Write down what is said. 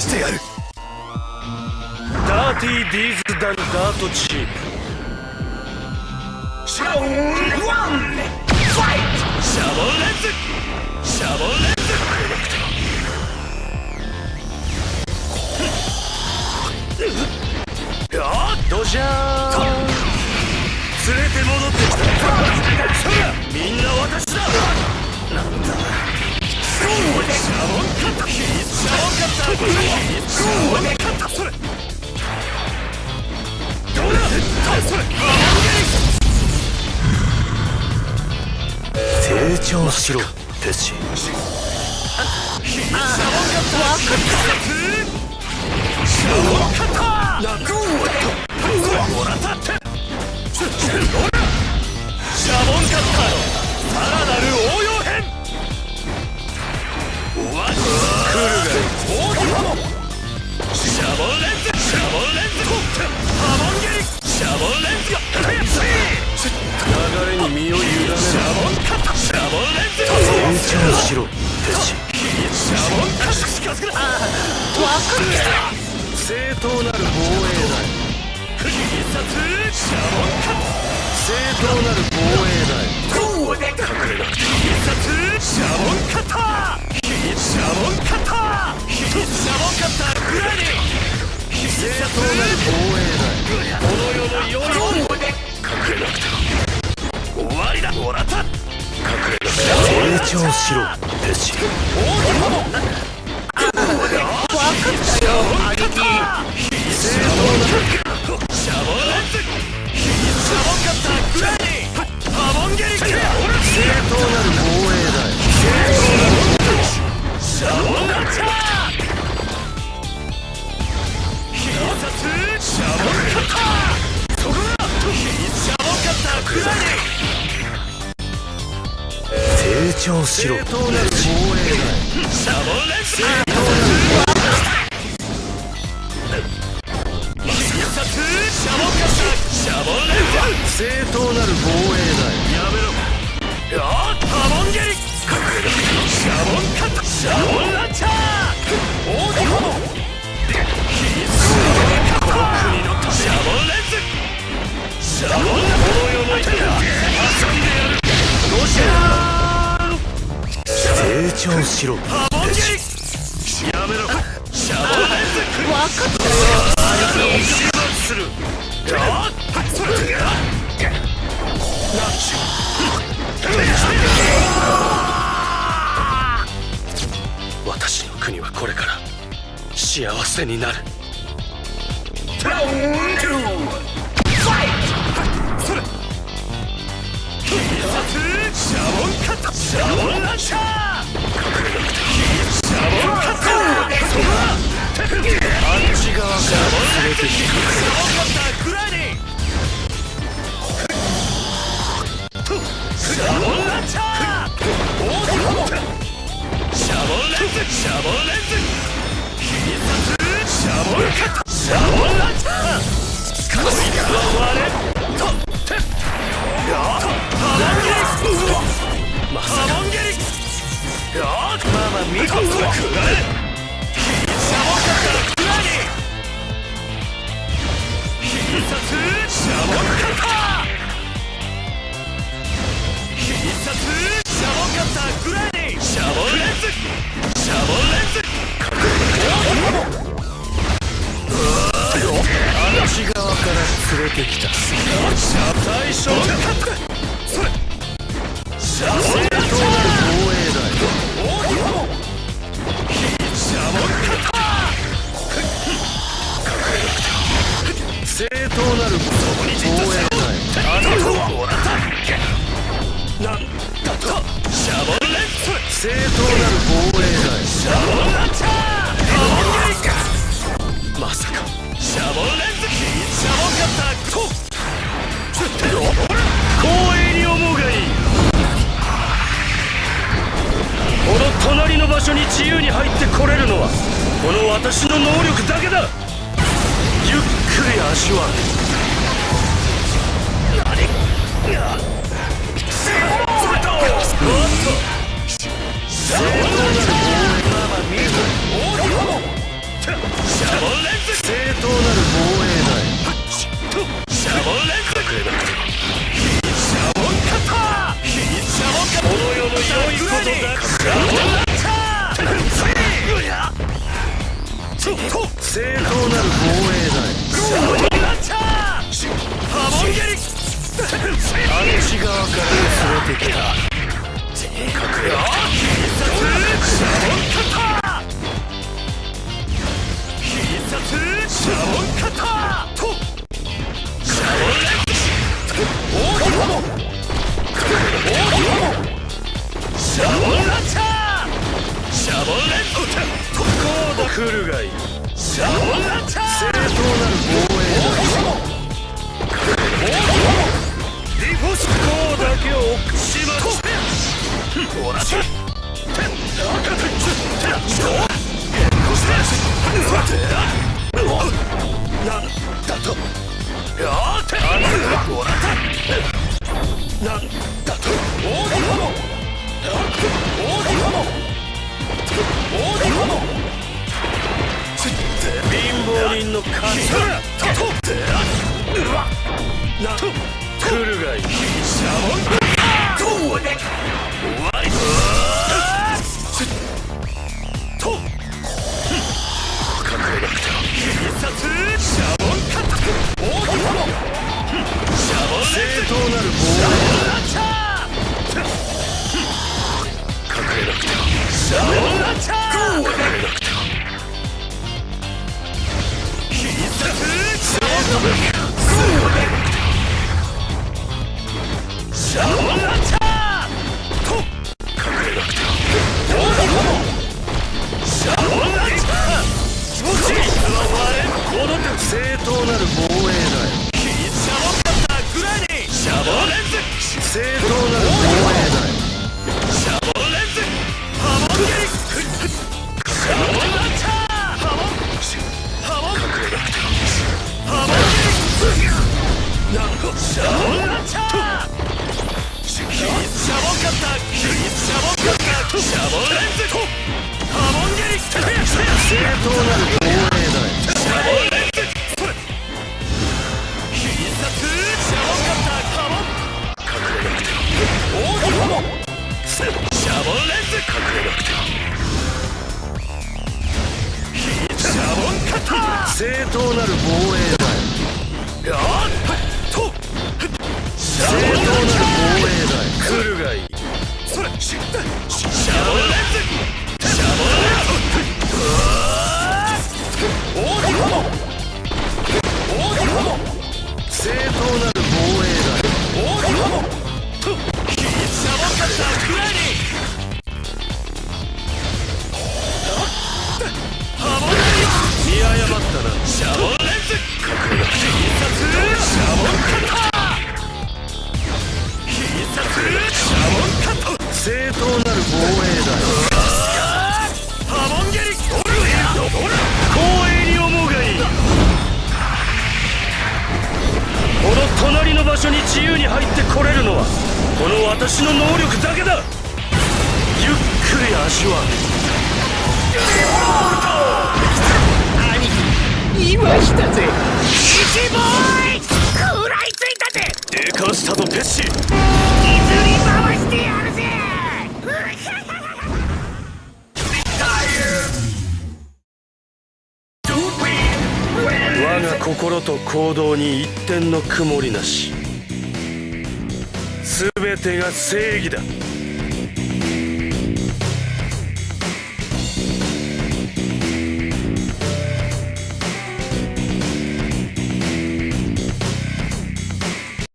試してやる。ダーティーディーズダンダートチーム。シャボンワンファイト。シャボンレンズ。シャボンレンズ。ドジャーン。連れて戻ってきた。そらみんな私だ。なんだシャボンカッタ。シャボンカッタ。シャボンカッタ。それどうだ。それ成長しろペシ。シャボンカッタ。シャボンカッタ。楽をもらったって。シャボンカッターのさらなる応用編。来るがい大きなもシャボンレンズ。シャボンレンズ。ハモンゲリ。シャボンレンズが流れに身を委ねる。シャボンカッタ。シャボンレンズ。成長しろペシ。シャボンカッタ。近づくな。分かった正当なる防衛だ。必殺シャボンカッタ。正当なる防衛だ。隠れなくて。必殺シャボンカッタ。シャボンカッタ。シャボンカッタグラディ。正当なる防衛だ。この世の世に隠れなくて終わりだ。もらった。隠れなくて成長しろペシ。大きなも分かったよ兄貴。正当なるシャボンレンズ。シャボンカッタグラディ。ハモンゲリック。正当なる防衛だ。正当なるシャボンカッタ。必殺シャボンカッタ。そこだ。シャボンカッタグラディ。成長しろ。正当なる防衛だ。シャボンレンズ。正当なるシャボンカッタ。シャボンレンズ。正当なる防衛だ。やめろ。ハモンゲリ。シャボンカッタ。シャボンランチャー。大きなもこの国のため。シャボンレンズ。シャボンランチャー。この世の人が遊んでやる。ドシャーン。成長しろ。ハモンゲリ。やめろ。シャボンレンズ。分かったよ兄貴。する。私の国はこれから幸せになる。それ必殺シャボンカッタ。シャボンランチャー。隠れなくてシャボンカッタ。そこだ。あっち側から連れてきた。シャボンカッタグラディ。シャボンランチャー。大きなもシャボンレンズ。シャボンレンズ。必殺シャボンカッタ。シャボンランチャー。こいつは割れとってハモンゲリ。ハモンゲリ。ママ見とくれ。シャボンカッタグラディ。必殺シャボンカッタ。必殺シャボンカッタグラディ。シャボンレンズ。シャボンレンズ。あっち側から連れてきた。シャ対象カッタ。それシャボンランチャー。シャボンカッタ。正当なる防衛だ。あなたはもらった。なんだと。シャボンレンズ。正当なる防衛だ。シャボンランチャー。ハモンゲリック。まさかシャボンレンズ。シャボンカッターと光栄に思うがいい。この隣の場所に自由に入ってこれるのはこの私の能力だけだ。ゆっくり足を上げ。正当なる防衛。ボンレンズ正当なる防衛だよ。シャボンレンズ隠れなくてもシャボンカターシャボンカターこの世の良いことだ。シャボンランチャー正当なる防衛だよ。シャボンランチャーハモンゲリあっち側から連れてきた。隠れなくてもシャボンカター必殺シャボンカターとシャボンレンズ大きいハモシャボンランチャーシャボンレンズこうだ来るがいい。シャボンランチャー正当なる防衛だよ。リフォースこうだけをしまっほらしなんだとやーてほらなんだと大きいハモ大きいハモ大きいハモ貧乏人の勝ちだ。来るがいい。シャボンどうねワイと隠れなくても必殺シャボンカット大きいハモシャボンレンズ正当なる防衛ランチャー隠れなくてもシャボンランチャー隠れなくても必殺シャボンシャボンランチャーと隠れなくても大きいハモシャボンランチャー気持ちいい戻って正当なる防衛だよ。シャボンカッターグライディングシャボンレンズ正当なる防衛だよ。シャボンレンズハモンゲリシャボンランチャーハモン隠れなくてもハモンゲリなんとシャボンランチャーシャボンカッターシャボンカッターシャボンレンズハモンゲリ正当なる防衛だよ。シャボンレンズそれ必殺シャボンカッターハモン隠れなくても大きいハモシャボンレンズ隠れなくてもシャボンカッター正当なる防衛だよ。やーとシャ正ボン当なる防ランチャー衛だよ。来るがいい。それシャボンレンズシャボンレンズ大きいハモ大きいハモ正当なる防衛だよ。大きいハモとシャボンカッタークライニンハモン見誤ったな。シャボンレンズ隠れなくて必殺シャボンカッター必殺シャボンカット正当なる防衛だよ。ハモンゲリおるやおら光栄に思うがいい。この隣の場所に自由に入ってこれるのはこの私の能力だけだ。ゆっくり味わう。兄貴いましたぜ。一ボーイ食らいついたぜ。でかしたぞペッシ。譲り回してやるぜ。我が心と行動に一点の曇りなし。全てが正義だ。